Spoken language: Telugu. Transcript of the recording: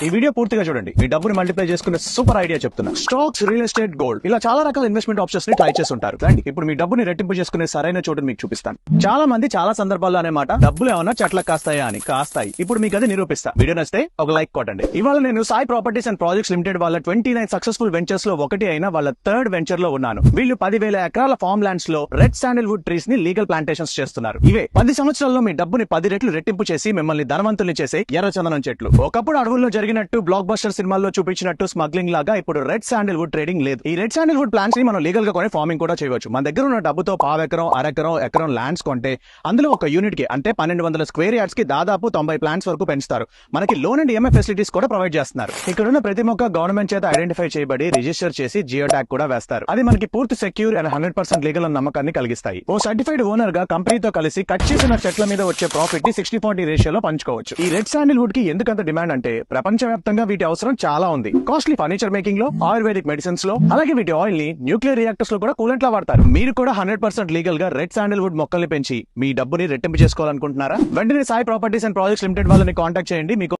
ఈ వీడియో పూర్తిగా చూడండి. మీ డబ్బుని మల్టిప్లై చేసుకునే సూపర్ ఐడియా చెప్తున్నా. స్టాక్స్, రియల్ ఎస్టేట్, గోల్డ్ ఇలా చాలా రకాల ఇన్వెస్ట్మెంట్ ఆప్షన్స్ ని ట్రై చేస్తుంటారు. రండి ఇప్పుడు మీ డబ్బుని రెట్టింపు చేసుకునే సరైన చోటుని మీకు చూపిస్తాను. చాలా మంది చాలా సందర్భాల్లో అనేమాట డబ్బులు ఏమన్నా చెట్లకు కాస్తాయా అని. కాస్తాయి. ఇప్పుడు మీకు అది నిరూపిస్తా. వీడియో నచ్చితే ఒక లైక్ కొట్టండి. ఇవాళ నేను Sai properties and projects limited వాళ్ళ 29 సక్సెస్ఫుల్ వెంచర్స్ లో ఒకటి అయిన వాళ్ళ థర్డ్ వెంచర్ లో ఉన్నాను. వీళ్ళు 10,000 ఎకరాల ఫార్మ్ ల్యాండ్స్ లో రెడ్ శాండిల్వుడ్ ట్రీస్ ని లీగల్ ప్లాంటేషన్స్ చేస్తున్నారు. ఇవే 10 సంవత్సరాల్లో మీ డబ్బుని 10 రెట్లు రెట్టింపు చేసి మిమ్మల్ని ధనవంతుల్ని చేసే ఎర్రచందనం చెట్లు. ఒకప్పుడు అడవుల్లో జరిగినట్టు బ్లాక్ బస్టర్ సినిమాల్లో చూపించినట్టు స్మగ్లింగ్ లాగా ఇప్పుడు రెడ్ శాండిల్వుడ్ ట్రేడింగ్ లేదు. ఈ రెడ్ శాండిల్వుడ్ ప్లాంట్స్ ని మనం లీగల్ గా కొని ఫార్మింగ్ కూడా చేయవచ్చు. మన దగ్గర ఉన్న డబ్బుతో పావెకరం, అరెకరం, ఎకరం ల్యాండ్స్ కొంటే అందులో ఒక యూనిట్ కి అంటే 1200 స్క్వేర్ యార్డ్స్ కి దాదాపు 90 ప్లాంట్స్ వరకు పెంచుతారు. మనకి లోన్ అండ్ ఈఎంఐ ఫెసిలిటీస్ కూడా ప్రొవైడ్ చేస్తున్నారు. ఇక్కడ ఉన్న ప్రతి మొక్క గవర్నమెంట్ చేత ఐడెంటిఫై చేయబడి రిజిస్టర్ చేసి జియో ట్యాగ్ కూడా వేస్తారు. అది మనకి పూర్తి సెక్యూర్ అండ్ 100% లీగల్ అన్న నమ్మకాన్ని కలిగిస్తాయి. ఓ సర్టిఫైడ్ ఓనర్ గా కంపెనీతో కలిసి కట్ చేసిన చెట్ల మీద వచ్చే ప్రాఫిట్ ని 60-40 రేషియోలో పంచుకోవచ్చు. ఈ రెడ్ శాండిల్వుడ్ కి ఎందుకంత డిమాండ్ అంటే ప్రపంచవ్యాప్తంగా వీటి అవసరం చాలా ఉంది. కాస్ట్లీ ఫర్నిచర్ మేకింగ్ లో, ఆయుర్వేదిక్ మెడిసిన్స్ లో, అలాగే వీటి ఆయిల్ ని న్యూక్లియర్ రియాక్టర్స్ లో కూడా కూలెంట్ లా వాడతారు. మీరు కూడా 100% లీగల్ గా రెడ్ శాండిల్వుడ్ మొక్కల్ని పెంచి మీ డబ్బుని రెట్టింపు చేసుకోవాలనుకుంటున్నారా? వెంటనే Sai properties and projects limited వాళ్ళని కాంటాక్ట్ చేయండి. మీకు